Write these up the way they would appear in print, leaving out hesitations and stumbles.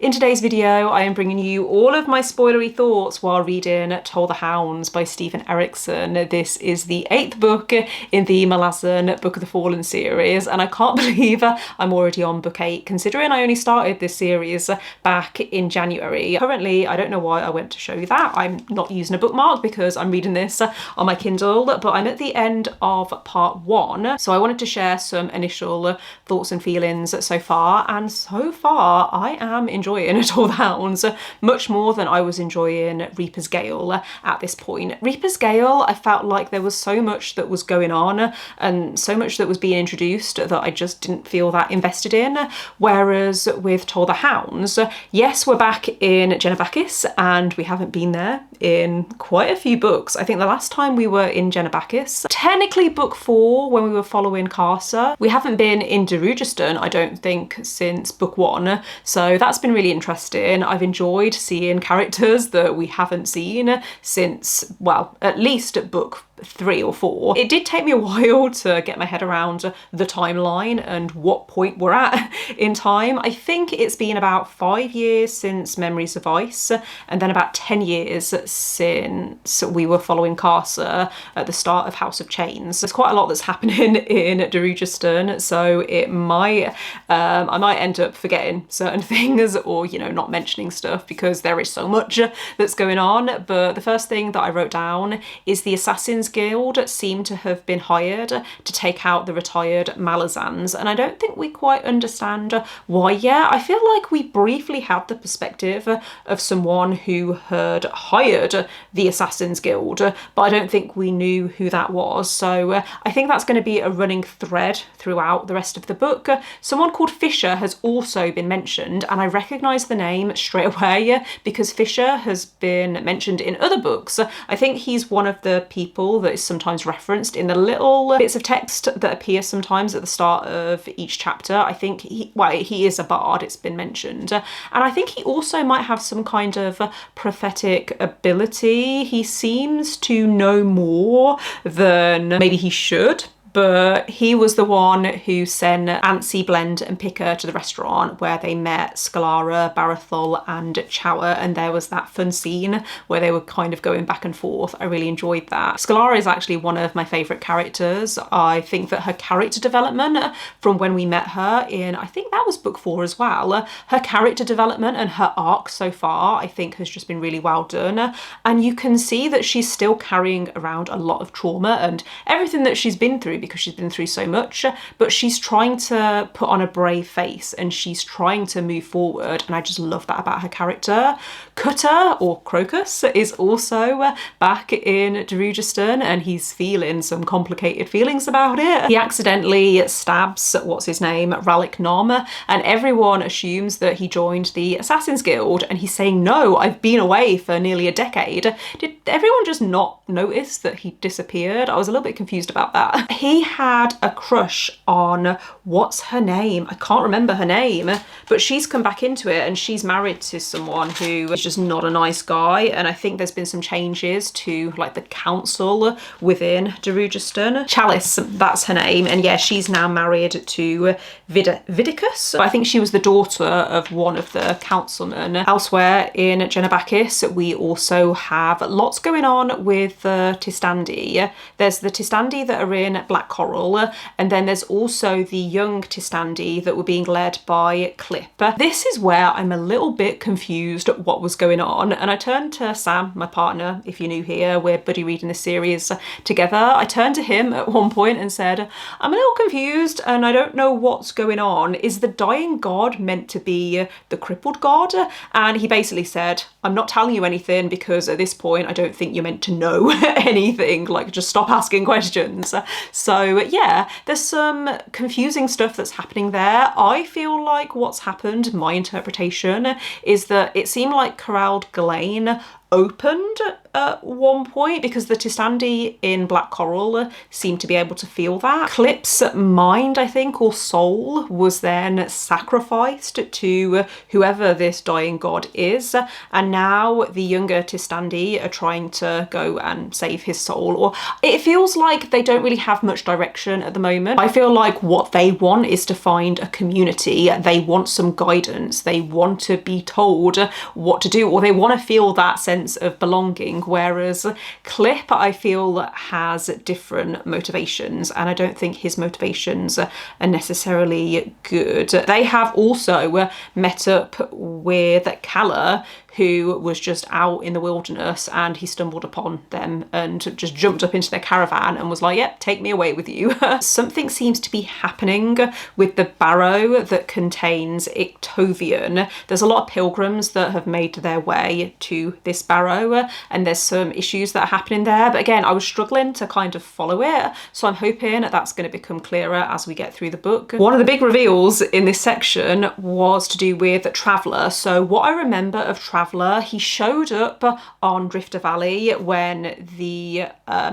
In today's video, I am bringing you all of my spoilery thoughts while reading Toll the Hounds by Steven Erikson. This is the 8th book in the MALAZAN Book of the Fallen series, and I can't believe I'm already on book 8, considering I only started this series back in January. Currently, I don't know why I went to show you that. I'm not using a bookmark because I'm reading this on my Kindle, but I'm at the end of part 1, so I wanted to share some initial thoughts and feelings so far, and so far I am enjoying Toll the Hounds much more than I was enjoying Reaper's Gale at this point. Reaper's Gale, I felt like there was so much that was going on and so much that was being introduced that I just didn't feel that invested in, whereas with Toll the Hounds, yes, we're back in Genebakis and we haven't been there in quite a few books. I think the last time we were in Genebakis, technically book 4 when we were following Karsa. We haven't been in Darujhistan, I don't think, since book 1, so that's been really interesting. I've enjoyed seeing characters that we haven't seen since, well, at least at book 3 or 4. It did take me a while to get my head around the timeline and what point we're at in time. I think it's been about 5 years since Memories of Ice, and then about 10 years since we were following Karsa at the start of House of Chains. There's quite a lot that's happening in Darujhistan, so it might I might end up forgetting certain things or, you know, not mentioning stuff because there is so much that's going on. But the first thing that I wrote down is the Assassin's Guild seem to have been hired to take out the retired Malazans, and I don't think we quite understand why yet. I feel like we briefly had the perspective of someone who had hired the Assassin's Guild, but I don't think we knew who that was. So I think that's going to be a running thread throughout the rest of the book. Someone called Fisher has also been mentioned, and I recognise the name straight away because Fisher has been mentioned in other books. I think he's one of the people that is sometimes referenced in the little bits of text that appear sometimes at the start of each chapter. I think he is a bard, it's been mentioned, and I think he also might have some kind of prophetic ability. He seems to know more than maybe he should, but he was the one who sent Ansi, Blend and Picker to the restaurant where they met Scalara, Barathol and Chower, and there was that fun scene where they were kind of going back and forth. I really enjoyed that. Scalara is actually one of my favourite characters. I think that her character development from when we met her in, I think that was book 4 as well, her character development and her arc so far I think has just been really well done, and you can see that she's still carrying around a lot of trauma and everything that she's been through because she's been through so much, but she's trying to put on a brave face and she's trying to move forward, and I just love that about her character. Cutter, or Crocus, is also back in Darujhistan and he's feeling some complicated feelings about it. He accidentally stabs, what's his name, Ralik Nom, and everyone assumes that he joined the Assassin's Guild, and he's saying, no, I've been away for nearly a decade. Did everyone just not notice that he disappeared? I was a little bit confused about that. He had a crush on, what's her name? I can't remember her name, but she's come back into it and she's married to someone who is just not a nice guy, and I think there's been some changes to like the council within Darujhistan. Chalice, that's her name, and yeah, she's now married to Vidicus. I think she was the daughter of one of the councilmen. Elsewhere in Genebakis, we also have lots going on with the Tistandi. There's the Tistandi that are in Black Coral, and then there's also the young Tistandi that were being led by Clip. This is where I'm a little bit confused what was going on, and I turned to Sam, my partner, if you're new here, we're buddy reading this series together. I turned to him at one point and said, I'm a little confused and I don't know what's going on. Is the dying god meant to be the crippled god? And he basically said, I'm not telling you anything because at this point I don't think you're meant to know anything, like just stop asking questions. So yeah, there's some confusing stuff that's happening there. I feel like what's happened, my interpretation, is that it seemed like Corrald Ghislaine opened at one point, because the Tistandi in Black Coral seem to be able to feel that. Clip's mind, I think, or soul, was then sacrificed to whoever this dying god is, and now the younger Tistandi are trying to go and save his soul. Or it feels like they don't really have much direction at the moment. I feel like what they want is to find a community. They want some guidance. They want to be told what to do, or they want to feel that sense of belonging, whereas Clip, I feel, has different motivations, and I don't think his motivations are necessarily good. They have also met up with Calla, who was just out in the wilderness, and he stumbled upon them and just jumped up into their caravan and was like, yep, take me away with you. Something seems to be happening with the barrow that contains Ictovian. There's a lot of pilgrims that have made their way to this barrow, and there's some issues that are happening there. But again, I was struggling to kind of follow it, so I'm hoping that's going to become clearer as we get through the book. One of the big reveals in this section was to do with Traveller. So what I remember of Traveller, he showed up on Drifter Valley when the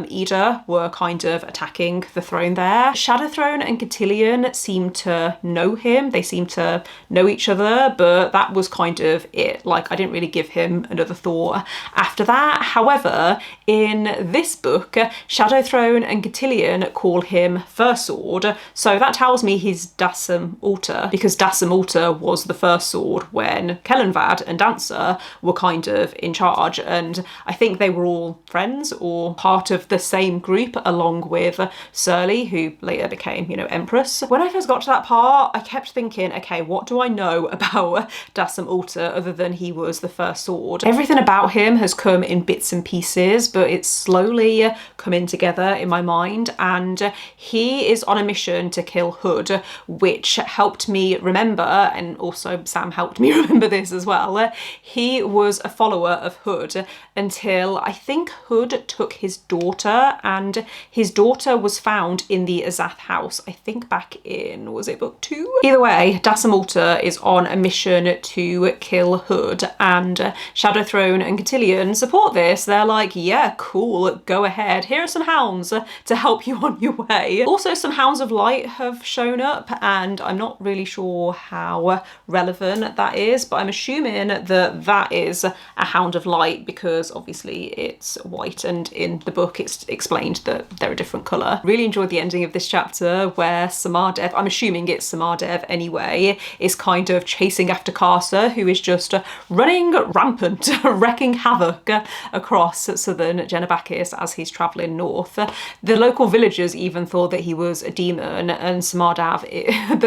Eda were kind of attacking the throne there. Shadowthrone and Cotillion seem to know him. They seem to know each other, but that was kind of it. Like, I didn't really give him another thought after that. However, in this book, Shadowthrone and Cotillion call him First Sword, so that tells me he's Dasam Alta, because Dasam Alta was the First Sword when Kellenvad and Dancer were kind of in charge, and I think they were all friends or part of the same group, along with Surly, who later became, you know, Empress. When I first got to that part, I kept thinking, okay, what do I know about Dasam Alta other than he was the First Sword? Everything about him has come in bits and pieces, but it's slowly coming together in my mind, and he is on a mission to kill Hood, which helped me remember, and also Sam helped me remember this as well. He was a follower of Hood until I think Hood took his daughter, and his daughter was found in the Azath house, I think back in, was it book 2? Either way, Dasam Alta is on a mission to kill Hood, and Shadowthrone and Cotillion support this. They're like, yeah, cool, go ahead. Here are some hounds to help you on your way. Also, some Hounds of Light have shown up, and I'm not really sure how relevant that is, but I'm assuming that that is a Hound of Light because obviously it's white, and in the book it's explained that they're a different colour. Really enjoyed the ending of this chapter where Samardev, I'm assuming it's Samardev anyway, is kind of chasing after Karsa, who is just running rampant, wrecking havoc across southern Genabakis as he's travelling north. The local villagers even thought that he was a demon, and Samardev,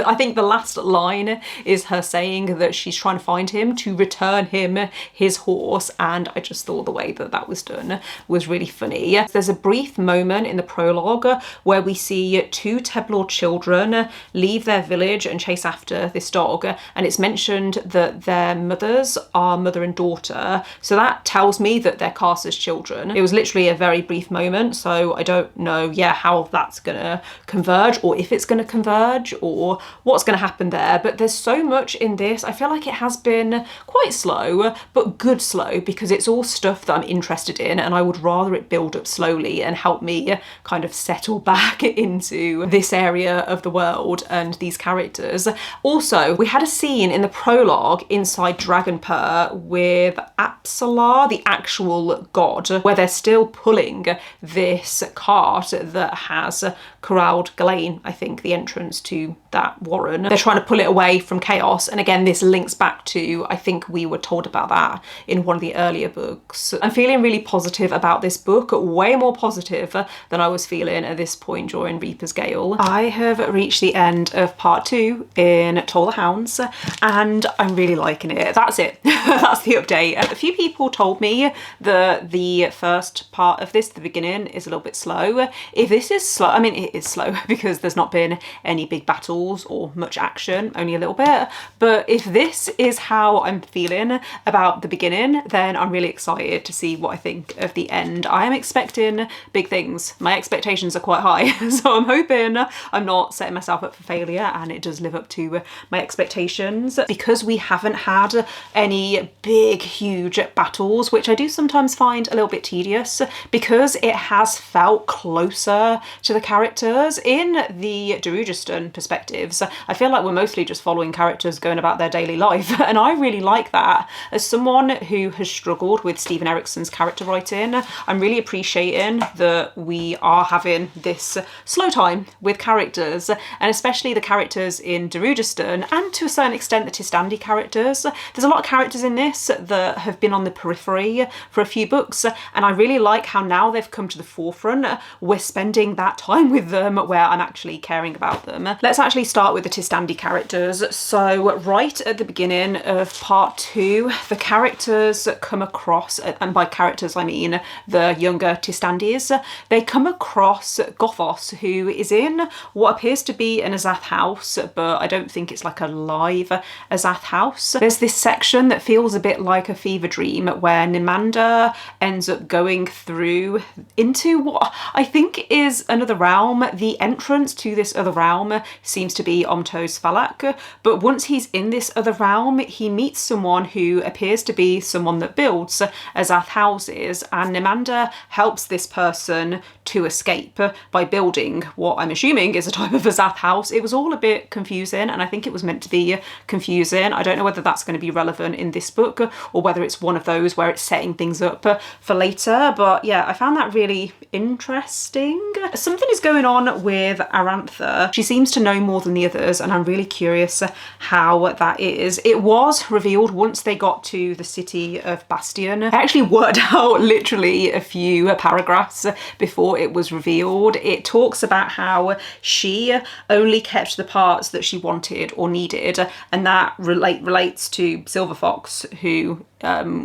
I think the last line is her saying that she's trying to find him to return him his horse, and I just thought the way that that was done was really funny. There's a brief moment in the prologue where we see 2 Teblor children leave their village and chase after this dog, and it's mentioned that their mothers are mother and daughter, so that tells me that they're Karsa's children. It was literally a very brief moment, so I don't know, yeah, how that's gonna converge, or if it's gonna converge, or what's gonna happen there, but there's so much in this. I feel like it has been quite slow, but good slow, because it's all stuff that I'm interested in, and I would rather it build up slowly and help me kind of settle back into this area of the world and these characters. Also, we had a scene in the prologue inside Dragonpur with Apsalar, the actual god, where they're still pulling this cart that has corralled Ghislaine, I think, the entrance to that warren. They're trying to pull it away from chaos, and again, this links back to, I think we were told about that in one of the earlier books. I'm feeling really positive about this book, way more positive than I was feeling at this point during Reaper's Gale. I have reached the end of part 2 in Toll the Hounds, and I'm really liking it. That's it. That's the update. A few people told me that the first part of this, the beginning, is a little bit slow. If this is slow, I mean, it is slow because there's not been any big battles battles or much action, only a little bit. But if this is how I'm feeling about the beginning, then I'm really excited to see what I think of the end. I am expecting big things. My expectations are quite high, so I'm hoping I'm not setting myself up for failure and it does live up to my expectations. Because we haven't had any big, huge battles, which I do sometimes find a little bit tedious, because it has felt closer to the characters in the Darujhistan perspectives. I feel like we're mostly just following characters going about their daily life, and I really like that. As someone who has struggled with Steven Erikson's character writing, I'm really appreciating that we are having this slow time with characters, and especially the characters in Darujhistan, and to a certain extent the Tistandi characters. There's a lot of characters in this that have been on the periphery for a few books, and I really like how now they've come to the forefront. We're spending that time with them where I'm actually caring about them. Let's actually start with the Tistandi characters. So right at the beginning of part 2, the characters come across, and by characters I mean the younger Tistandis, they come across Gothos, who is in what appears to be an Azath house, but I don't think it's like a live Azath house. There's this section that feels a bit like a fever dream where Nimanda ends up going through into what I think is another realm. The entrance to this other realm seems to be Omto's Falak, but once he's in this other realm, he meets someone who appears to be someone that builds Azath houses, and Nimanda helps this person to escape by building what I'm assuming is a type of Azath house. It was all a bit confusing, and I think it was meant to be confusing. I don't know whether that's going to be relevant in this book or whether it's one of those where it's setting things up for later, but yeah, I found that really interesting. Something is going on with Arantha. She seems to know more than the others, and I'm really curious how that is. It was revealed once they got to the city of Bastion. I actually worked out literally a few paragraphs before it was revealed. It talks about how she only kept the parts that she wanted or needed, and that relates to Silver Fox, who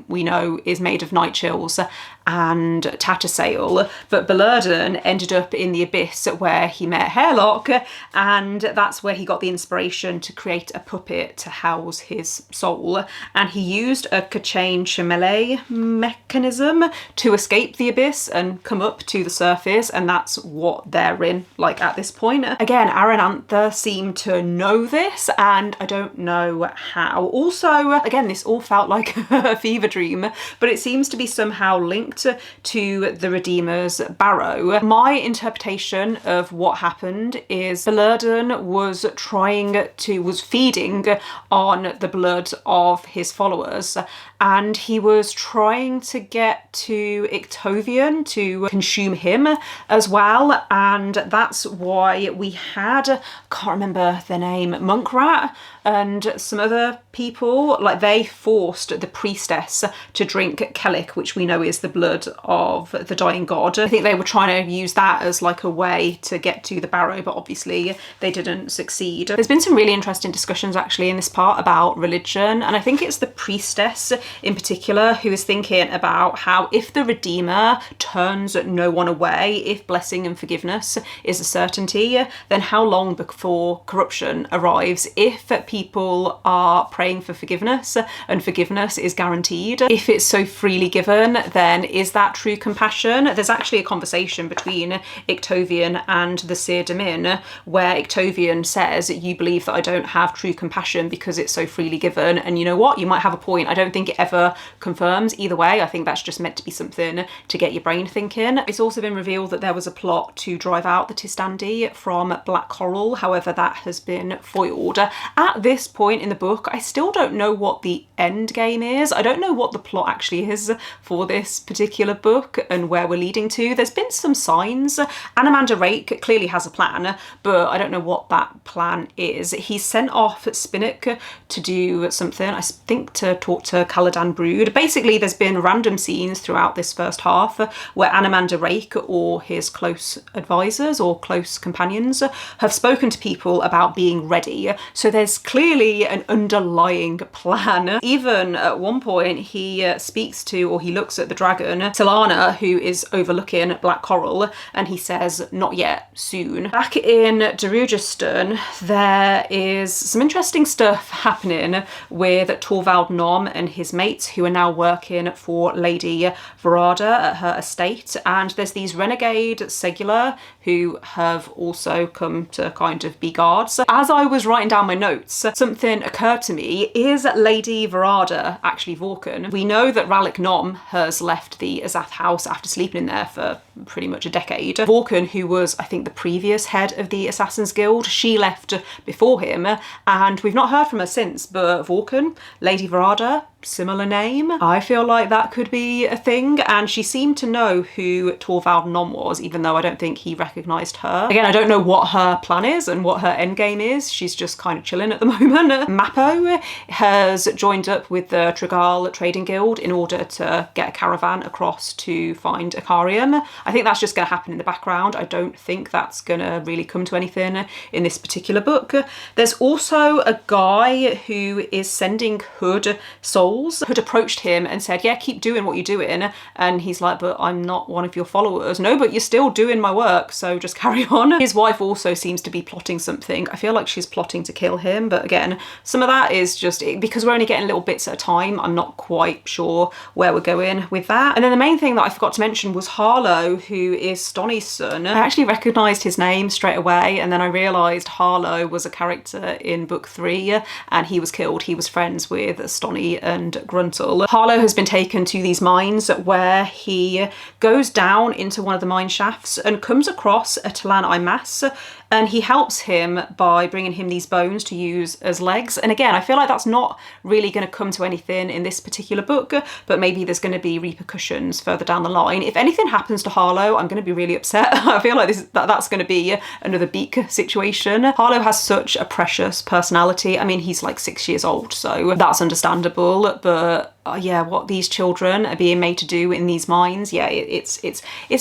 we know is made of night chills and Tattersail, but Belurden ended up in the abyss where he met Hairlock, and that's where he got the inspiration to create a puppet to house his soul, and he used a Kachain Chamelet mechanism to escape the abyss and come up to the surface, and that's what they're in, like, at this point. Again, Aranantha seemed to know this, and I don't know how. Also, again, this all felt like a fever dream, but it seems to be somehow linked to the Redeemer's barrow. My interpretation of what happened is Belurden was feeding on the blood of his followers, and he was trying to get to Ictovian to consume him as well, and that's why we had, can't remember their name, Monkrat and some other people, like, they forced the priestess to drink Kellic, which we know is the blood of the dying god. I think they were trying to use that as like a way to get to the barrow, but obviously they didn't succeed. There's been some really interesting discussions actually in this part about religion, and I think it's the priestess in particular who is thinking about how if the Redeemer turns no one away, if blessing and forgiveness is a certainty, then how long before corruption arrives? If people are praying for forgiveness and forgiveness is guaranteed, if it's so freely given, then is that true compassion? There's actually a conversation between Ictovian and the Seer Damin where Ictovian says, you believe that I don't have true compassion because it's so freely given, and you know what, you might have a point. I don't think it ever confirms either way. I think that's just meant to be something to get your brain thinking. It's also been revealed that there was a plot to drive out the Tistandi from Black Coral, however that has been foiled. At this point in the book, I still don't know what the end game is. I don't know what the plot actually is for this particular book and where we're leading to. There's been some signs. Anamanda Rake clearly has a plan, but I don't know what that plan is. He's sent off Spinnock to do something, I think to talk to Caladan Brood. Basically, there's been random scenes throughout this first half where Anamanda Rake or his close advisors or close companions have spoken to people about being ready. So there's clearly an underlying plan. Even at one point he speaks to, or he looks at the dragon, Tilana, who is overlooking Black Coral, and he says, not yet, soon. Back in Darujhistan, there is some interesting stuff happening with Torvald Nom and his mates, who are now working for Lady Verada at her estate, and there's these renegade Segula who have also come to kind of be guards. As I was writing down my notes, something occurred to me. Is Lady Verada actually Vorkon? We know that Ralik Nom has left the Azath house after sleeping in there for pretty much a decade. Vorkon, who was, I think, the previous head of the Assassin's Guild, she left before him, and we've not heard from her since. But Vorkon, Lady Verada, similar name. I feel like that could be a thing, and she seemed to know who Torvald Nom was, even though I don't think he recognised her. Again, I don't know what her plan is and what her endgame is. She's just kind of chilling at the moment. Mappo has joined up with the Trigal Trading Guild in order to get a caravan across to find Akarium. I think that's just going to happen in the background. I don't think that's going to really come to anything in this particular book. There's also a guy who is sending Hood souls. Hood approached him and said, yeah, keep doing what you're doing. And he's like, but I'm not one of your followers. No, but you're still doing my work, so just carry on. His wife also seems to be plotting something. I feel like she's plotting to kill him, but again, some of that is just, because we're only getting little bits at a time, I'm not quite sure where we're going with that. And then the main thing that I forgot to mention was Harlow, who is Stoney's son. I actually recognised his name straight away, and then I realised Harlow was a character in book 3, and he was killed. He was friends with Stoney and Gruntle. Harlow has been taken to these mines where he goes down into one of the mine shafts and comes across a Talan Imas, and he helps him by bringing him these bones to use as legs. And again, I feel like that's not really going to come to anything in this particular book, but maybe there's going to be repercussions further down the line. If anything happens to Harlow, I'm going to be really upset. I feel like that's going to be another Beak situation. Harlow has such a precious personality. I mean, he's like 6 years old, so that's understandable, but yeah, what these children are being made to do in these mines, yeah, it's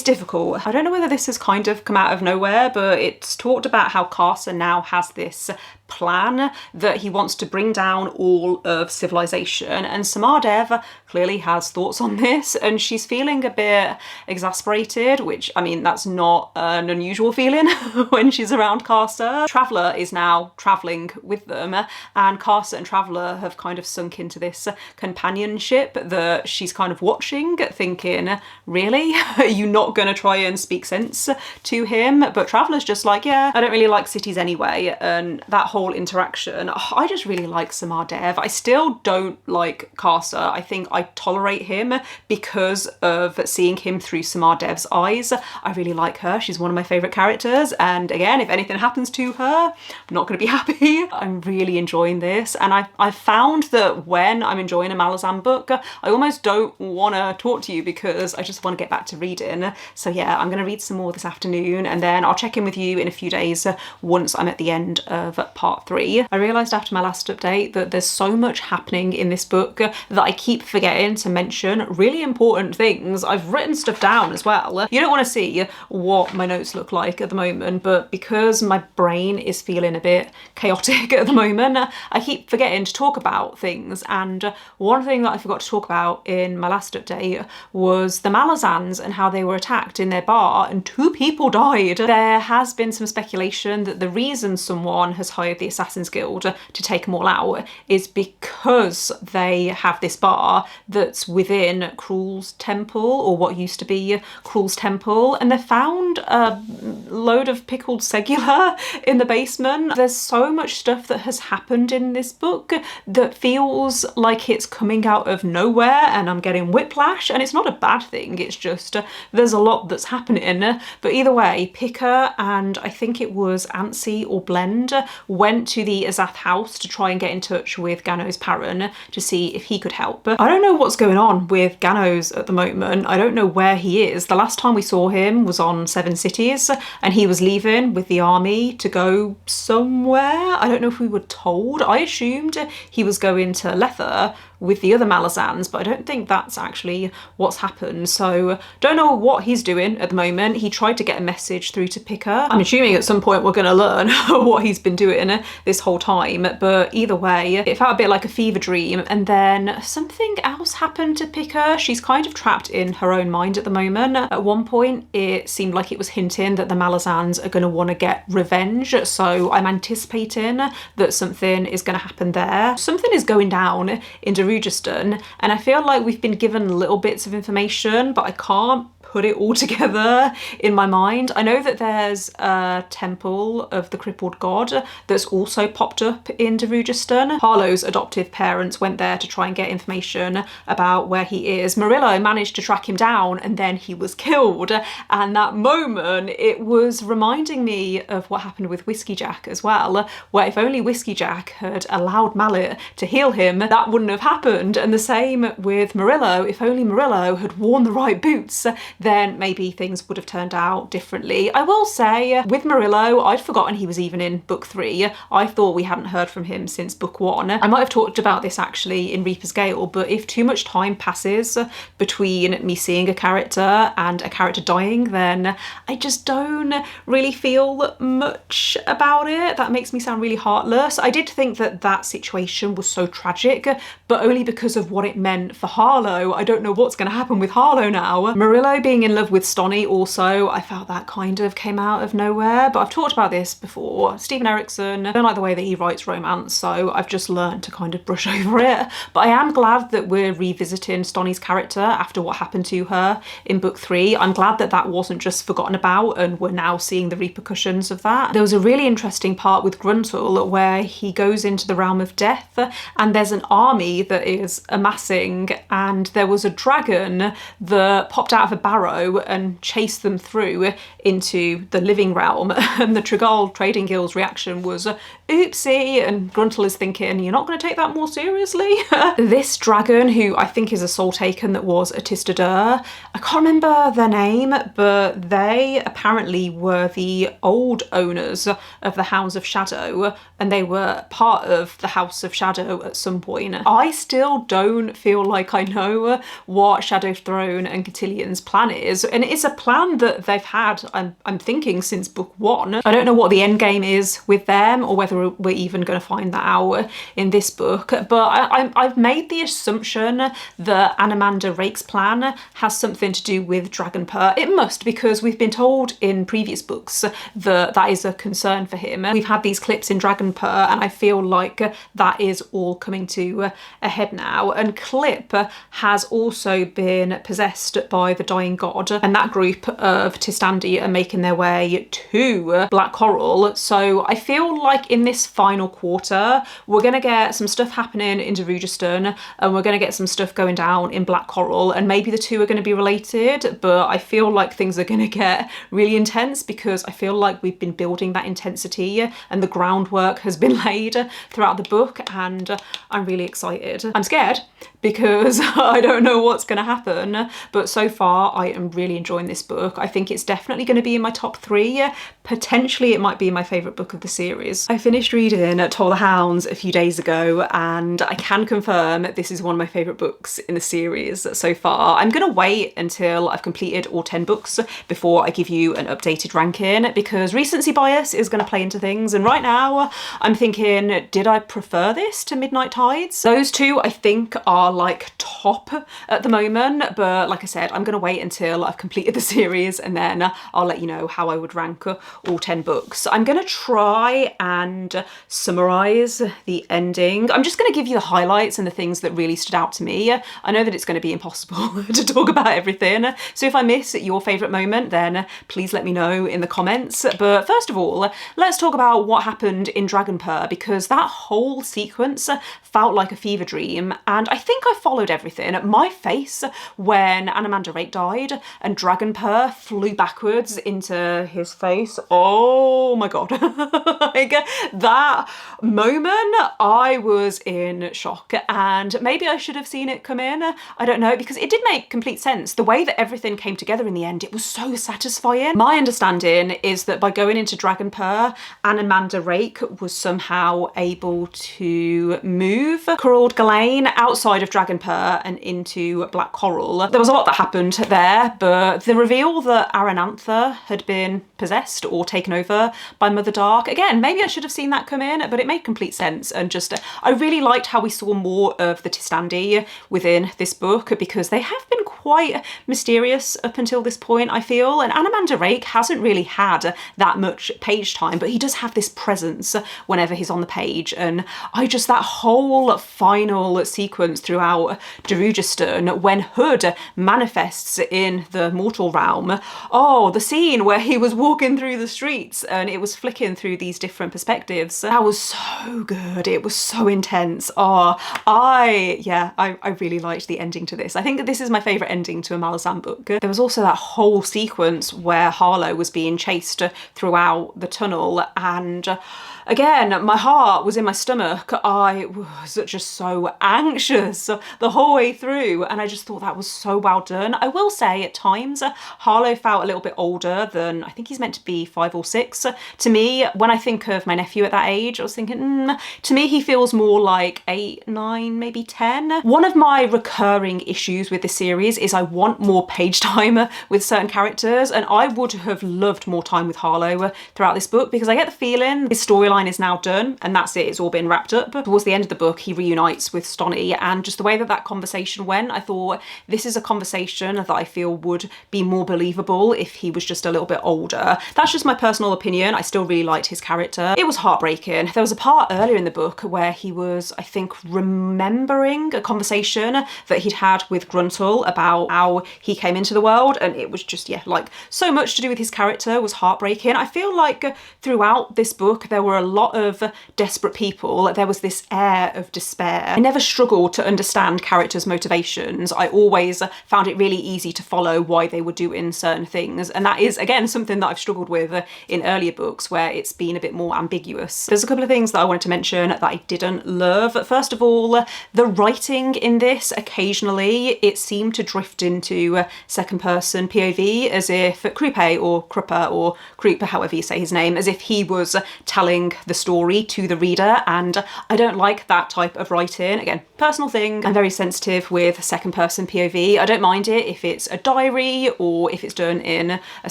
difficult. I don't know whether this has kind of come out of nowhere, but it's talked about how Carson now has this plan that he wants to bring down all of civilization, and Samardev clearly has thoughts on this, and she's feeling a bit exasperated, which, I mean, that's not an unusual feeling when she's around Karsa. Traveller is now travelling with them, and Karsa and Traveller have kind of sunk into this companionship that she's kind of watching, thinking, really? Are you not going to try and speak sense to him? But Traveller's just like, yeah, I don't really like cities anyway, and that whole interaction, I just really like Samardev. I still don't like Karsa. I think I tolerate him because of seeing him through Samardev's eyes. I really like her. She's one of my favourite characters, and again, if anything happens to her, I'm not going to be happy. I'm really enjoying this, and I've found that when I'm enjoying a Malazan book, I almost don't want to talk to you because I just want to get back to reading. So yeah, I'm going to read some more this afternoon, and then I'll check in with you in a few days once I'm at the end of part 3. I realised after my last update that there's so much happening in this book that I keep forgetting to mention really important things. I've written stuff down as well. You don't want to see what my notes look like at the moment, but because my brain is feeling a bit chaotic at the moment, I keep forgetting to talk about things. And one thing that I forgot to talk about in my last update was the Malazans and how they were attacked in their bar and 2 people died. There has been some speculation that the reason someone has hired the Assassin's Guild to take them all out is because they have this bar that's within Cruel's temple, or what used to be Cruel's temple, and they found a load of pickled segula in the basement. There's so much stuff that has happened in this book that feels like it's coming out of nowhere, and I'm getting whiplash, and it's not a bad thing, it's just there's a lot that's happening. But either way, Picker and I think it was Ansi or Blend went to the Azath house to try and get in touch with Gano's parent to see if he could help. I don't know what's going on with Gano's at the moment. I don't know where he is. The last time we saw him was on Seven Cities, and he was leaving with the army to go somewhere. I don't know if we were told. I assumed he was going to Lether, with the other Malazans, but I don't think that's actually what's happened. So don't know what he's doing at the moment. He tried to get a message through to Picker. I'm assuming at some point we're going to learn what he's been doing this whole time, but either way, it felt a bit like a fever dream. And then something else happened to Picker. She's kind of trapped in her own mind at the moment. At one point, it seemed like it was hinting that the Malazans are going to want to get revenge. So I'm anticipating that something is going to happen there. Something is going down in Darujhistan, and I feel like we've been given little bits of information, but I can't put it all together in my mind. I know that there's a temple of the crippled god that's also popped up in Darujhistan. Harlow's adoptive parents went there to try and get information about where he is. Murillo managed to track him down and then he was killed. And that moment, it was reminding me of what happened with Whiskey Jack as well, where if only Whiskey Jack had allowed Mallet to heal him, that wouldn't have happened. And the same with Murillo. If only Murillo had worn the right boots, then maybe things would have turned out differently. I will say, with Murillo, I'd forgotten he was even in book 3. I thought we hadn't heard from him since book 1. I might have talked about this actually in Reaper's Gale, but if too much time passes between me seeing a character and a character dying, then I just don't really feel much about it. That makes me sound really heartless. I did think that that situation was so tragic, but only because of what it meant for Harlow. I don't know what's going to happen with Harlow now. Murillo being in love with Stonny also, I felt that kind of came out of nowhere, but I've talked about this before. Steven Erikson, I don't like the way that he writes romance, so I've just learned to kind of brush over it. But I am glad that we're revisiting Stonny's character after what happened to her in book 3. I'm glad that that wasn't just forgotten about and we're now seeing the repercussions of that. There was a really interesting part with Gruntle where he goes into the realm of death and there's an army that is amassing, and there was a dragon that popped out of a barrow and chased them through into the living realm. And the Tregal Trading Guild's reaction was, oopsie, and Gruntle is thinking, you're not going to take that more seriously? This dragon, who I think is a soul taken that was a Tistadur, I can't remember their name, but they apparently were the old owners of the Hounds of Shadow, and they were part of the House of Shadow at some point. I still don't feel like I know what Shadow Throne and Cotillion's plan is, and it's a plan that they've had, I'm thinking, since book 1. I don't know what the end game is with them, or whether we're even going to find that out in this book, but I've made the assumption that Anamanda Rake's plan has something to do with Dragonpur. It must, because we've been told in previous books that that is a concern for him. We've had these clips in Dragonpur, and I feel like that is all coming to a head now. And Clip has also been possessed by the Dying God, and that group of Tistandi are making their way to Black Coral. So I feel like in this final quarter, we're going to get some stuff happening in Darujhistan, and we're going to get some stuff going down in Black Coral, and maybe the two are going to be related, but I feel like things are going to get really intense because I feel like we've been building that intensity and the groundwork has been laid throughout the book, and I'm really excited. I'm scared because I don't know what's going to happen, but so far I am really enjoying this book. I think it's definitely going to be in my top 3. Potentially it might be my favourite book of the series. I finished reading Toll the Hounds a few days ago, and I can confirm this is one of my favourite books in the series so far. I'm going to wait until I've completed all 10 books before I give you an updated ranking, because recency bias is going to play into things, and right now I'm thinking, did I prefer this to Midnight Tides? Those two I think are like top at the moment, but like I said, I'm going to wait until I've completed the series and then I'll let you know how I would rank all 10 books. I'm going to try and summarise the ending. I'm just going to give you the highlights and the things that really stood out to me. I know that it's going to be impossible to talk about everything, so if I miss your favourite moment, then please let me know in the comments. But first of all, let's talk about what happened in Dragonpur, because that whole sequence felt like a fever dream, and I think I followed everything. My face when Amanda Rake died and Dragon Purr flew backwards into his face. Oh my god. Like, that moment, I was in shock, and maybe I should have seen it come in. I don't know, because it did make complete sense. The way that everything came together in the end, it was so satisfying. My understanding is that by going into Dragon Purr, Amanda Rake was somehow able to move Corald Ghislaine outside of Dragon Purr and into Black Coral. There was a lot that happened there, but the reveal that Aranantha had been possessed or taken over by Mother Dark, again, maybe I should have seen that come in, but it made complete sense. And just, I really liked how we saw more of the Tistandi within this book, because they have been quite mysterious up until this point, I feel. And Amanda Rake hasn't really had that much page time, but he does have this presence whenever he's on the page. And that whole final sequence throughout Darujhistan, when Hood manifests in the mortal realm, oh, the scene where he was walking through the streets and it was flicking through these different perspectives, that was so good. It was so intense. Oh, I really liked the ending to this. I think that this is my favourite ending to a Malazan book. There was also that whole sequence where Harlow was being chased throughout the tunnel, and again, my heart was in my stomach. I was just so anxious the whole way through, and I just thought that was so well done. I will say at times Harlow felt a little bit older than, I think he's meant to be 5 or 6. To me, when I think of my nephew at that age, I was thinking, to me he feels more like 8, 9, maybe 10. One of my recurring issues with this series is I want more page time with certain characters, and I would have loved more time with Harlow throughout this book, because I get the feeling his storyline is now done and that's it, it's all been wrapped up. Towards the end of the book, he reunites with Stonny, and just the way that that conversation went, I thought this is a conversation that I feel would be more believable if he was just a little bit older. That's just my personal opinion. I still really liked his character. It was heartbreaking. There was a part earlier in the book where he was, I think, remembering a conversation that he'd had with Gruntle about how he came into the world, and it was just, yeah, like, so much to do with his character was heartbreaking. I feel like throughout this book there were a lot of desperate people. There was this air of despair. I never struggled to understand characters' motivations. I always found it really easy to follow why they were doing certain things, and that is, again, something that I've struggled with in earlier books where it's been a bit more ambiguous. There's a couple of things that I wanted to mention that I didn't love. First of all, the writing in this, occasionally it seemed to drift into second person POV, as if Krupe or Krupa or Krupa, however you say his name, as if he was telling the story to the reader, and I don't like that type of writing. Again, personal thing. I'm very sensitive with second person POV. I don't mind it if it's a diary or if it's done in a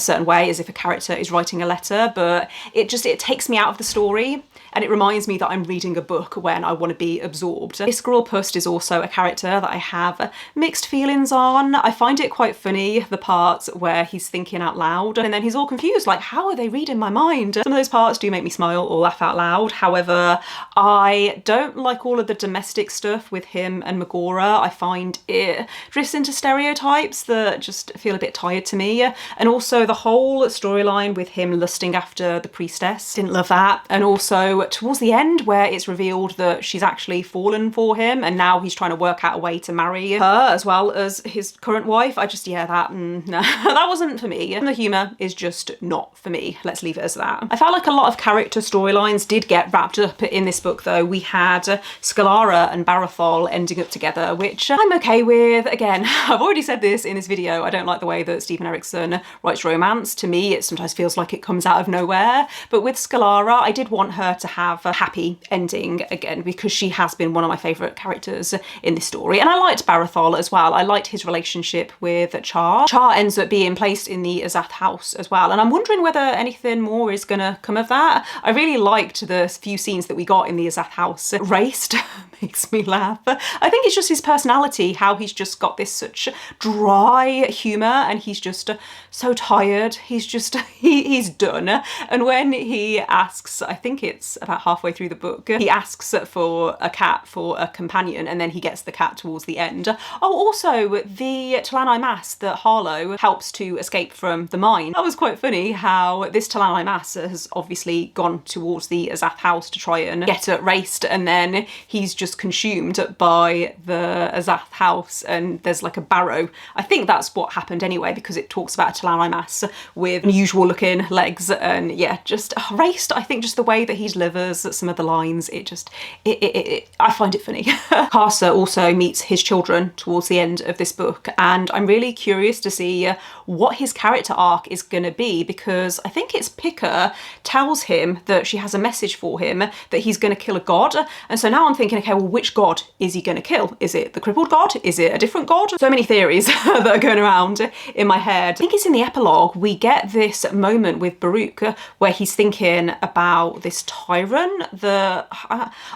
certain way, as if a character is writing a letter, but it takes me out of the story, and it reminds me that I'm reading a book when I want to be absorbed. Iskeril Pust is also a character that I have mixed feelings on. I find it quite funny, the parts where he's thinking out loud and then he's all confused, like, how are they reading my mind? Some of those parts do make me smile or laugh out loud. However, I don't like all of the domestic stuff with him and Megora. I find it drifts into stereotypes that just feel a bit tired to me. And also the whole storyline with him lusting after the priestess, didn't love that. And also towards the end where it's revealed that she's actually fallen for him and now he's trying to work out a way to marry her as well as his current wife. I just, yeah, no, that wasn't for me. And the humour is just not for me. Let's leave it as that. I felt like a lot of character storylines did get wrapped up in this book though. We had Scalara and Barathol ending up together, which I'm okay with. Again, I've already said this in this video, I don't like the way that Steven Erikson writes romance. To me, it sometimes feels like it comes out of nowhere. But with Scalara, I did want her to have a happy ending again, because she has been one of my favourite characters in this story. And I liked Barathol as well. I liked his relationship with Char. Char ends up being placed in the Azath house as well, and I'm wondering whether anything more is gonna come of that. I really liked the few scenes that we got in the Azath house. Raced makes me laugh. I think it's just his personality, how he's just got this such dry humour and he's just so tired. He's just, he's done. And when he asks, I think it's about halfway through the book, he asks for a cat for a companion and then he gets the cat towards the end. Oh, also the Talani Mass that Harlow helps to escape from the mine. That was quite funny how this Talani Mass has obviously gone towards the Azath house to try and get it raced, and then he's just consumed by the Azath house, and there's like a barrow. I think that's what happened anyway, because it talks about a Talani Mass with unusual looking legs, and yeah, just raced. I think just the way that he delivers some of the lines, I find it funny. Carcer also meets his children towards the end of this book, and I'm really curious to see what his character arc is going to be, because I think it's Picker tells him that she has a message for him, that he's going to kill a god. And so now I'm thinking, okay, well, which god is he going to kill? Is it the crippled god? Is it a different god? So many theories that are going around in my head. I think it's in the epilogue we get this moment with Baruch where he's thinking about this tyrant. I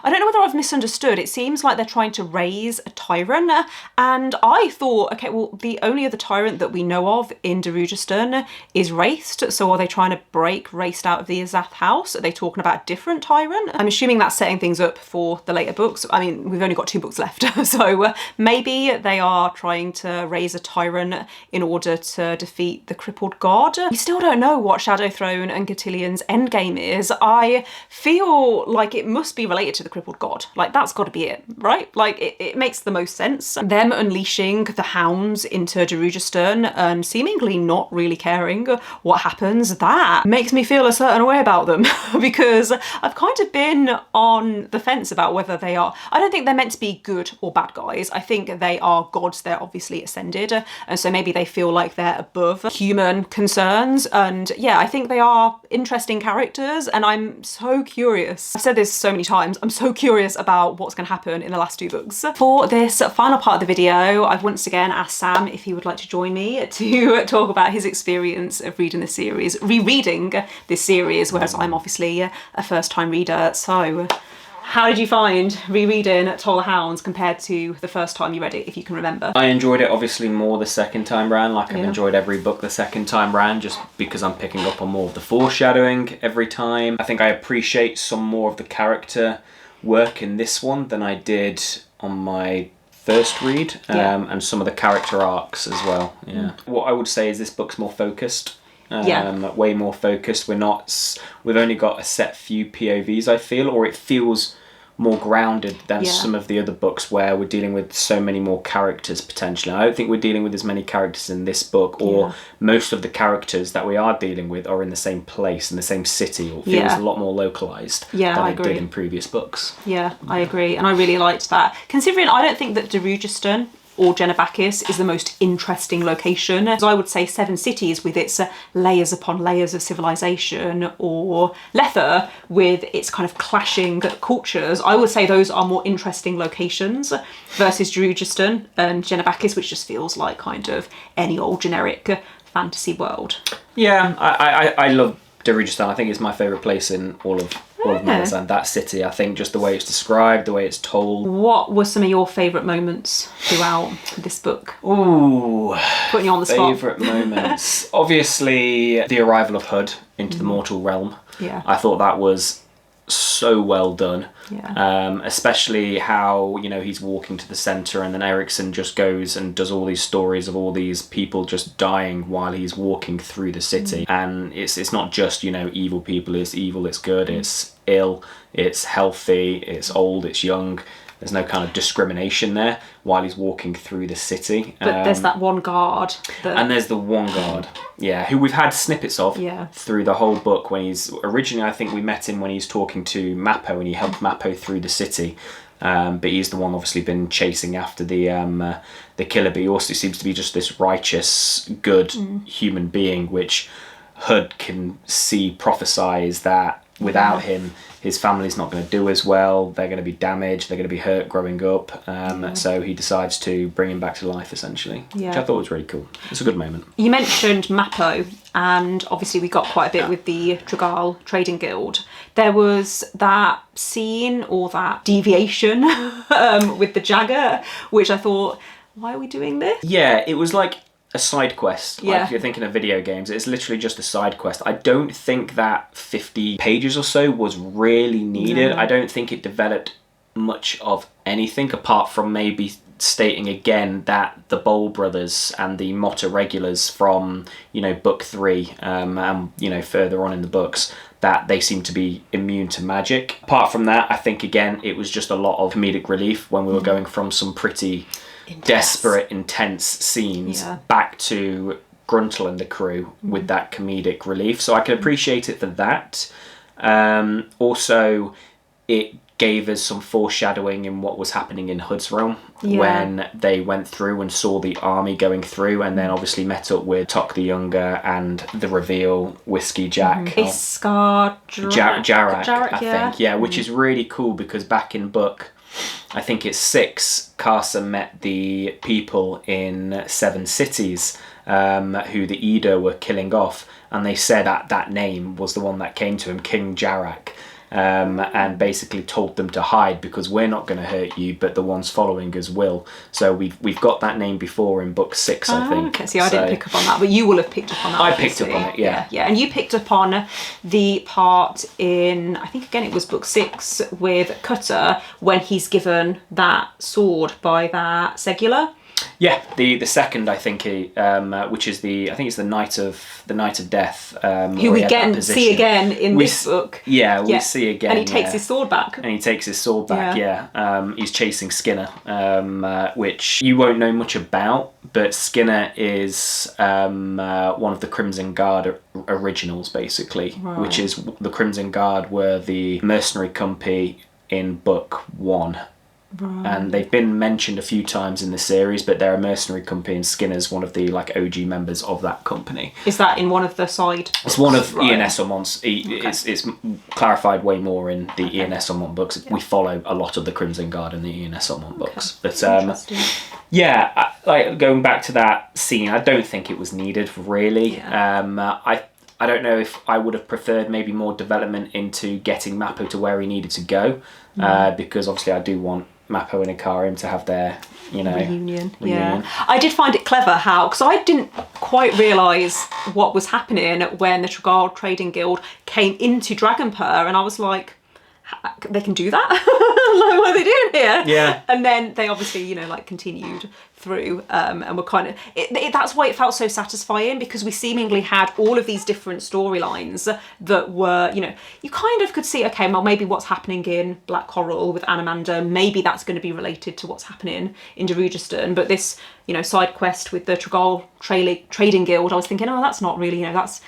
don't know whether I've misunderstood. It seems like they're trying to raise a tyrant, and I thought, okay, well, the only other tyrant that we know of in Darujhistan is Raced, so are they trying to break Raced out of the Azath house? Are they talking about a different tyrant? I'm assuming that's setting things up for the later books. I mean, we've only got 2 books left, so maybe they are trying to raise a tyrant in order to defeat the crippled god. We still don't know what Shadow Throne and Cotillions' endgame is. I feel like it must be related to the crippled god. Like, that's got to be it, right? Like, it makes the most sense. Them unleashing the hounds into Darujhistan and seemingly not really caring what happens, that makes me feel a certain way about them because I've kind of been on the fence about whether they are. I don't think they're meant to be good or bad guys. I think they are gods. They're obviously ascended, and so maybe they feel like they're above human concerns. And yeah, I think they are interesting characters, and I'm so curious. I've said this so many times. I'm so curious about what's going to happen in the last 2 books. For this final part of the video, I've once again asked Sam if he would like to join me to talk about his experience of reading this series, rereading this series, whereas I'm obviously a first-time reader. So how did you find rereading Toll the Hounds compared to the first time you read it, if you can remember? I enjoyed it obviously more the second time round. Like, I've enjoyed every book the second time round, just because I'm picking up on more of the foreshadowing every time. I think I appreciate some more of the character work in this one than I did on my first read, and some of the character arcs as well. What I would say is this book's more focused. Way more focused. We've only got a set few POVs, I feel, or it feels more grounded than some of the other books where we're dealing with so many more characters potentially. I don't think we're dealing with as many characters in this book, or most of the characters that we are dealing with are in the same place, in the same city, or feels a lot more localised than it did in previous books. Yeah, I agree, and I really liked that. Considering I don't think that Darujhistan or Genabakis is the most interesting location. As I would say, Seven Cities with its layers upon layers of civilization, or Lether with its kind of clashing cultures, I would say those are more interesting locations versus Darujhistan and Genabakis, which just feels like kind of any old generic fantasy world. Yeah, I love Darujhistan. I think it's my favourite place in all of Malazan, that city. I think just the way it's described, the way it's told. What were some of your favourite moments throughout this book? Ooh, putting you on the spot. Favourite moments. Obviously, the arrival of Hud into the mortal realm. Yeah. I thought that was so well done. Yeah. Especially how, he's walking to the centre, and then Erikson just goes and does all these stories of all these people just dying while he's walking through the city. And it's not just, evil people. It's evil, it's good, it's ill, it's healthy, it's old, it's young. There's no kind of discrimination there while he's walking through the city. But there's that one guard. And there's the one guard, who we've had snippets of through the whole book. When he's originally, I think we met him when he's talking to Mappo, and he helped Mappo through the city. But he's the one obviously been chasing after the killer. But he also seems to be just this righteous, good human being, which Hud can see prophesies that without him, his family's not going to do as well. They're going to be damaged. They're going to be hurt growing up. So he decides to bring him back to life, essentially, which I thought was really cool. It's a good moment. You mentioned Mappo, and obviously we got quite a bit with the Dragal Trading Guild. There was that scene, or that deviation with the Jagger, which I thought, why are we doing this? Yeah, it was like a side quest. Like, if you're thinking of video games, it's literally just a side quest. I don't think that 50 pages or so was really needed. I don't think it developed much of anything apart from maybe stating again that the Bowl brothers and the Motta regulars from, book 3, and, further on in the books, that they seem to be immune to magic. Apart from that, I think, again, it was just a lot of comedic relief when we were going from some pretty desperate, intense scenes back to Gruntle and the crew with that comedic relief. So I can appreciate it for that. Also, it gave us some foreshadowing in what was happening in Hood's realm when they went through and saw the army going through, and then obviously met up with Tok the Younger and the reveal Whiskey Jack. Jarak, I think. Which is really cool because back in book, I think it's 6, Carson met the people in 7 cities who the Ida were killing off, and they said that name was the one that came to him, King Jarak. And basically told them to hide because we're not going to hurt you, but the ones following us will. So we've got that name before in book 6, I think. Okay, see, I didn't pick up on that, but you will have picked up on that. I picked up on it, yeah. And you picked up on the part in, I think again it was book 6 with Cutter when he's given that sword by that Segula. Yeah, the second, I think, which is I think it's the Knight of Death, who we see again in this book. Yeah, we see again, and he takes his sword back. He's chasing Skinner, which you won't know much about, but Skinner is one of the Crimson Guard originals, basically, which is the Crimson Guard were the mercenary company in book 1. Right. And they've been mentioned a few times in the series, but they're a mercenary company, and Skinner's one of the OG members of that company. Is that in one of the side? It's one of Ian Esselmont's. It's clarified way more in the Ian Esselmont books. We follow a lot of the Crimson Guard in the Ian Esselmont books, but going back to that scene, I don't think it was needed really. I don't know if I would have preferred maybe more development into getting Mappo to where he needed to go, because obviously I do want Mappo and Ikarim to have their, reunion. Yeah. I did find it clever how, because I didn't quite realise what was happening when the Tregal Trading Guild came into Dragonpur, and I was like, they can do that? Like, what are they doing here? Yeah. And then they obviously, continued through and were kind of... that's why it felt so satisfying, because we seemingly had all of these different storylines that were, you kind of could see, okay, well, maybe what's happening in Black Coral with Anamanda, maybe that's going to be related to what's happening in Darujhistan. But this, side quest with the Tregal Trading Guild, I was thinking, oh, that's not really, that's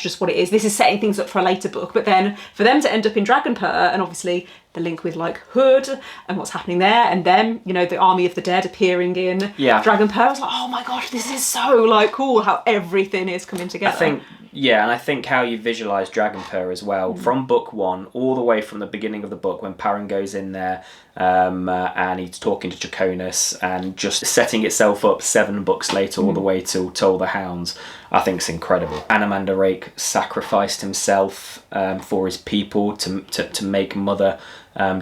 just what it is. This is setting things up for a later book. But then for them to end up in Dragonpur, and obviously the link with Hood and what's happening there, and then the Army of the Dead appearing in Dragonpur, I was like, oh my gosh, this is so cool how everything is coming together. I think how you visualise Dragonpur as well, from book 1 all the way from the beginning of the book when Perrin goes in there and he's talking to Draconis, and just setting itself up 7 books later all the way to Toll the Hounds, I think it's incredible. Anamanda Rake sacrificed himself for his people to make Mother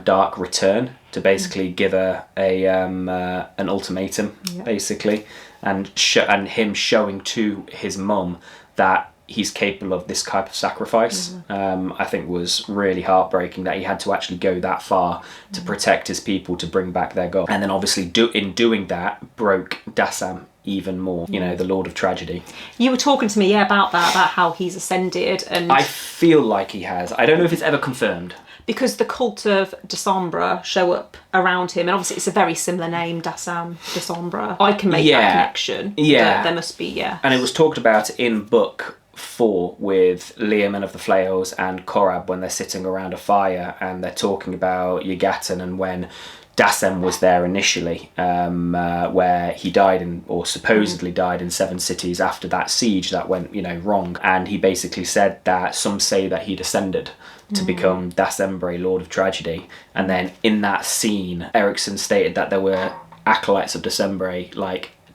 Dark return, to basically give her an ultimatum, basically, and him showing to his mum that he's capable of this type of sacrifice. I think was really heartbreaking that he had to actually go that far to protect his people, to bring back their god. And then obviously in doing that, broke Dassam even more, the Lord of Tragedy. You were talking to me, about that, about how he's ascended, and I feel like he has. I don't know if it's ever confirmed. Because the cult of Dasambra show up around him, and obviously it's a very similar name, Dassam, Dasambra. I can make that connection. Yeah. There must be, And it was talked about in book 4 with Liam and of the Flails and Korab when they're sitting around a fire and they're talking about Yugatan, and when Dassem was there initially, where he died or supposedly died in 7 cities after that siege that went, wrong. And he basically said that some say that he descended to become Dasembre, Lord of Tragedy. And then in that scene, Erikson stated that there were acolytes of Dasembre,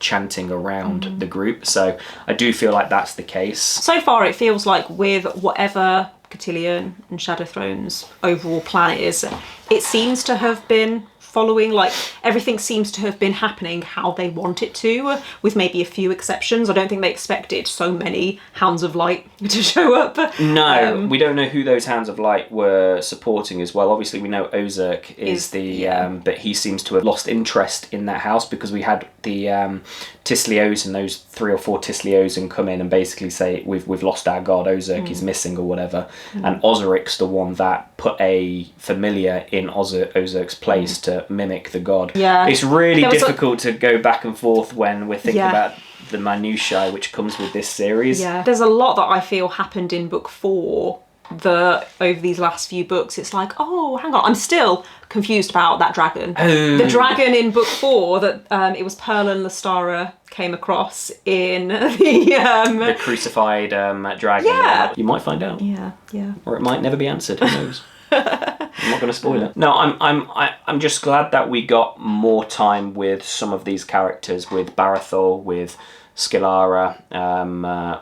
chanting around the group. So I do feel like that's the case. So far it feels like with whatever Cotillion and Shadow Throne's overall plan is, it seems to have been following, like everything seems to have been happening how they want it to, with maybe a few exceptions. I don't think they expected so many Hounds of Light to show up. No, we don't know who those Hounds of Light were supporting as well. Obviously we know Ozark is but he seems to have lost interest in that house, because we had the Tisleosen, those 3 or 4 Tisleosen come in and basically say we've lost our god, Ozark is missing or whatever, and Osric's the one that put a familiar in Ozark's place to mimic the god. Yeah, it's really difficult to go back and forth when we're thinking about the minutiae which comes with this series. Yeah, there's a lot that I feel happened in book 4 that over these last few books it's like, oh, hang on, I'm still confused about that dragon. The dragon in book 4 that it was Pearl and Lestara came across in the crucified dragon. Yeah, you might find out. Yeah, or it might never be answered. Who knows? I'm not going to spoil it. No, I'm just glad that we got more time with some of these characters, with Barathor, with Scylla,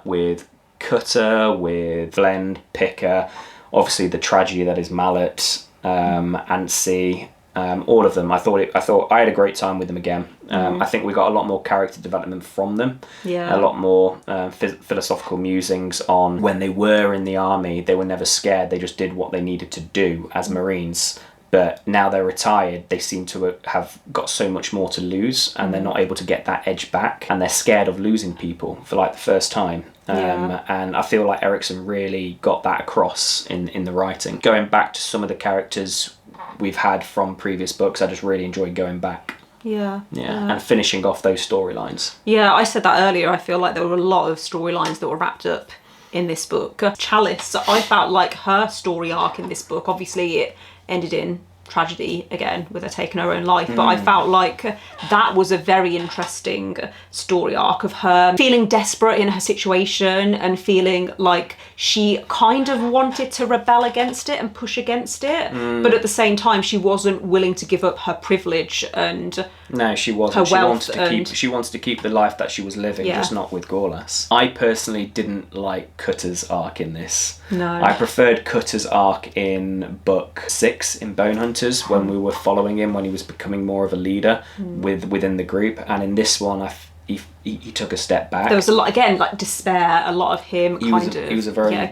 with Cutter, with Vlend, Picker, obviously the tragedy that is Mallet, Antsy, all of them. I thought I had a great time with them again. I think we got a lot more character development from them. Yeah. A lot more philosophical musings on when they were in the army. They were never scared. They just did what they needed to do as Marines. But now they're retired, they seem to have got so much more to lose, and they're not able to get that edge back, and they're scared of losing people for like the first time. And I feel like Erikson really got that across in the writing. Going back to some of the characters we've had from previous books, I just really enjoyed going back. Yeah. And finishing off those storylines. Yeah, I said that earlier. I feel like there were a lot of storylines that were wrapped up in this book. Chalice, I felt like her story arc in this book, obviously it ended in tragedy again with her taking her own life, but I felt like that was a very interesting story arc of her feeling desperate in her situation and feeling like she kind of wanted to rebel against it and push against it, but at the same time she wasn't willing to give up her privilege and no, she wasn't. She wanted to keep the life that she was living, just not with Gorlas. I personally didn't like Cutter's arc in this. No. I preferred Cutter's arc in book 6 in Bone Hunters, when we were following him, when he was becoming more of a leader within the group, and in this one he took a step back. There was a lot, again, like despair, a lot of him he was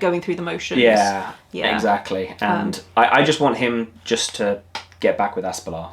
going through the motions. Yeah, exactly. And I just want him just to get back with Aspelar,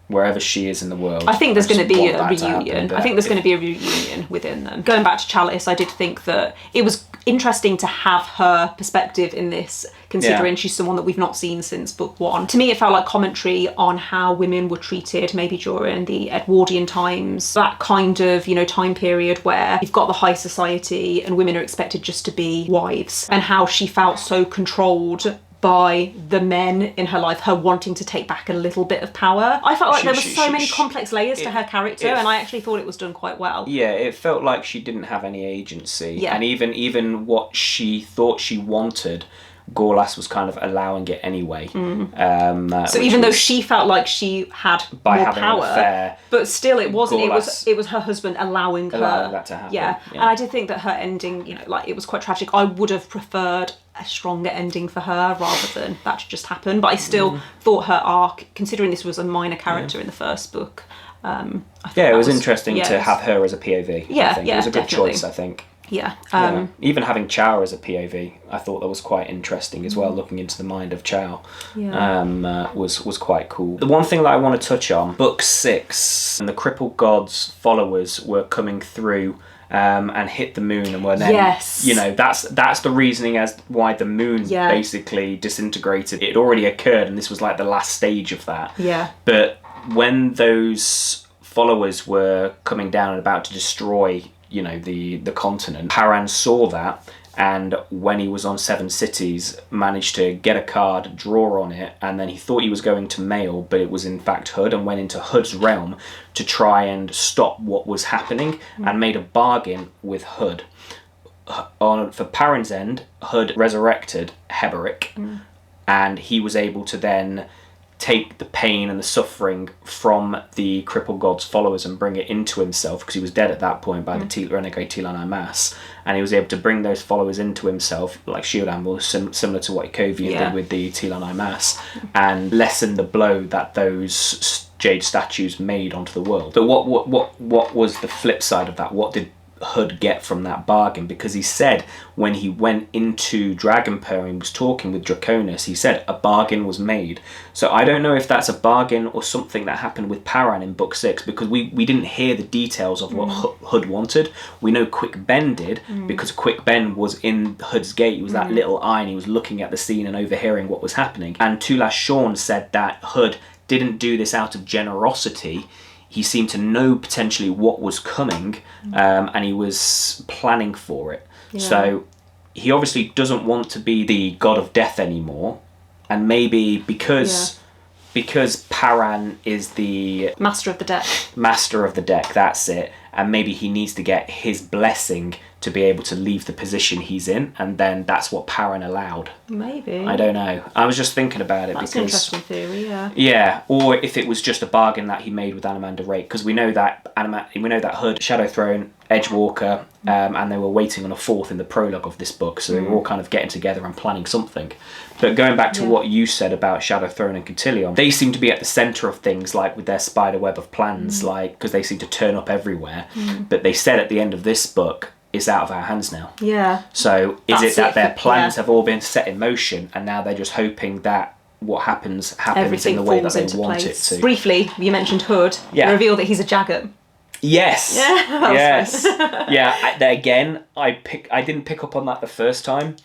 wherever she is in the world. I think there's going to be a reunion. I think there's going to be a reunion within them. Going back to Chalice, I did think that it was interesting to have her perspective in this, considering she's someone that we've not seen since book 1. To me, it felt like commentary on how women were treated maybe during the Edwardian times, that kind of, time period where you've got the high society and women are expected just to be wives, and how she felt so controlled by the men in her life, her wanting to take back a little bit of power. I felt like there were so many complex layers to her character, and I actually thought it was done quite well. Yeah, it felt like she didn't have any agency, and even what she thought she wanted, Gorlas was kind of allowing it anyway. So even though she felt like she had more power, an affair, but still it wasn't. It was her husband allowing that to happen. Yeah, and I did think that her ending, it was quite tragic. I would have preferred a stronger ending for her rather than that to just happen. But I still thought her arc, considering this was a minor character in the first book, it was interesting to have her as a POV. Yeah, I think. It was a good choice, I think. Yeah. Even having Chow as a POV, I thought that was quite interesting as well. Looking into the mind of Chow, was quite cool. The one thing that I want to touch on, book 6, and the crippled gods followers were coming through and hit the moon, and were then that's the reasoning as why the moon basically disintegrated. It already occurred, and this was like the last stage of that. But when those followers were coming down and about to destroy the continent, Paran saw that, and when he was on 7 Cities, managed to get a card, draw on it, and then he thought he was going to Mail, but it was in fact Hud, and went into Hud's realm to try and stop what was happening, and made a bargain with Hud. For Paran's end, Hud resurrected Heberic, and he was able to then take the pain and the suffering from the crippled god's followers and bring it into himself, because he was dead at that point by the renegade Tilan Mass, and he was able to bring those followers into himself, like Shiodan was similar to what Ikovian did with the Tilan Mass, and lessen the blow that those jade statues made onto the world. But what was the flip side of that? What did Hood get from that bargain? Because he said when he went into Dragonpur and was talking with Draconis, he said a bargain was made. So I don't know if that's a bargain or something that happened with Paran in book 6, because we didn't hear the details of what Hood wanted. We know Quick Ben did, because Quick Ben was in Hood's gate. He was that little eye and he was looking at the scene and overhearing what was happening. And Tulas Sean said that Hood didn't do this out of generosity. He seemed to know potentially what was coming, and he was planning for it. So he obviously doesn't want to be the god of death anymore, and maybe because Paran is the master of the deck. Master of the deck, that's it. And maybe he needs to get his blessing to be able to leave the position he's in, and then that's what Paran allowed. Maybe. I don't know. I was just thinking about it that's because... an interesting theory, yeah. Yeah, or if it was just a bargain that he made with Anamanda Rake, because we know that Hood, Shadow Throne, Edgewalker, and they were waiting on a fourth in the prologue of this book, so they were all kind of getting together and planning something. But going back to what you said about Shadow Throne and Cotillion, they seem to be at the centre of things, like with their spider web of plans, like because they seem to turn up everywhere. But they said at the end of this book, it's out of our hands now. Yeah. So is it that their plans have all been set in motion, and now they're just hoping that what happens everything in the way that falls they want place. it to? Briefly, you mentioned Hood. Yeah. You revealed that he's a Jagger. Yes. Yeah. Yes. Yeah. Again, I didn't pick up on that the first time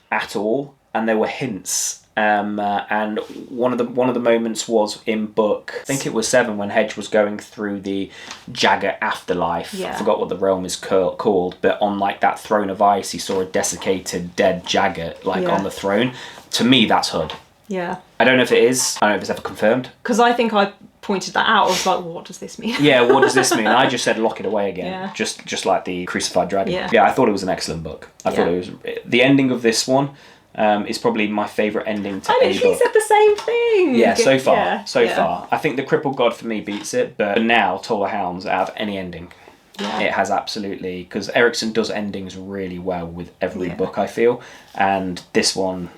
at all, and there were hints. And one of the moments was in book, I think it was 7, when Hedge was going through the Jagger afterlife. I forgot what the realm is called, but on like that throne of ice, he saw a desiccated, dead Jagger on the throne. To me, that's Hood. Yeah. I don't know if it is. I don't know if it's ever confirmed. Because I think I pointed that out. I was like, well, what does this mean? Yeah, what does this mean? I just said lock it away again. Just like the Crucified Dragon. Yeah, I thought it was an excellent book. I thought it was... The ending of this one is probably my favourite ending to any book. I literally said the same thing! Yeah, so far. I think The Crippled God for me beats it, but for now, Toll the Hounds, out of any ending, it has absolutely... Because Erikson does endings really well with every book, I feel, and this one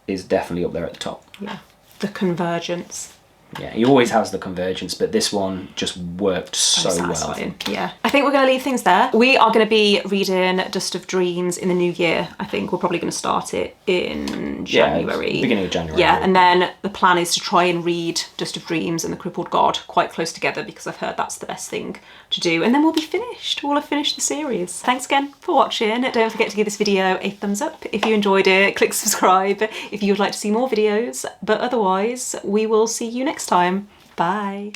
is definitely up there at the top. Yeah. The convergence. Yeah, he always has the convergence, but this one just worked so well. Yeah. I think we're going to leave things there. We are going to be reading Dust of Dreams in the new year. I think we're probably going to start it in January. Yeah, beginning of January. Yeah, and then the plan is to try and read Dust of Dreams and The Crippled God quite close together, because I've heard that's the best thing to do. And then we'll be finished. We'll have finished the series. Thanks again for watching. Don't forget to give this video a thumbs up if you enjoyed it. Click subscribe if you would like to see more videos. But otherwise, we will see you next time. Bye.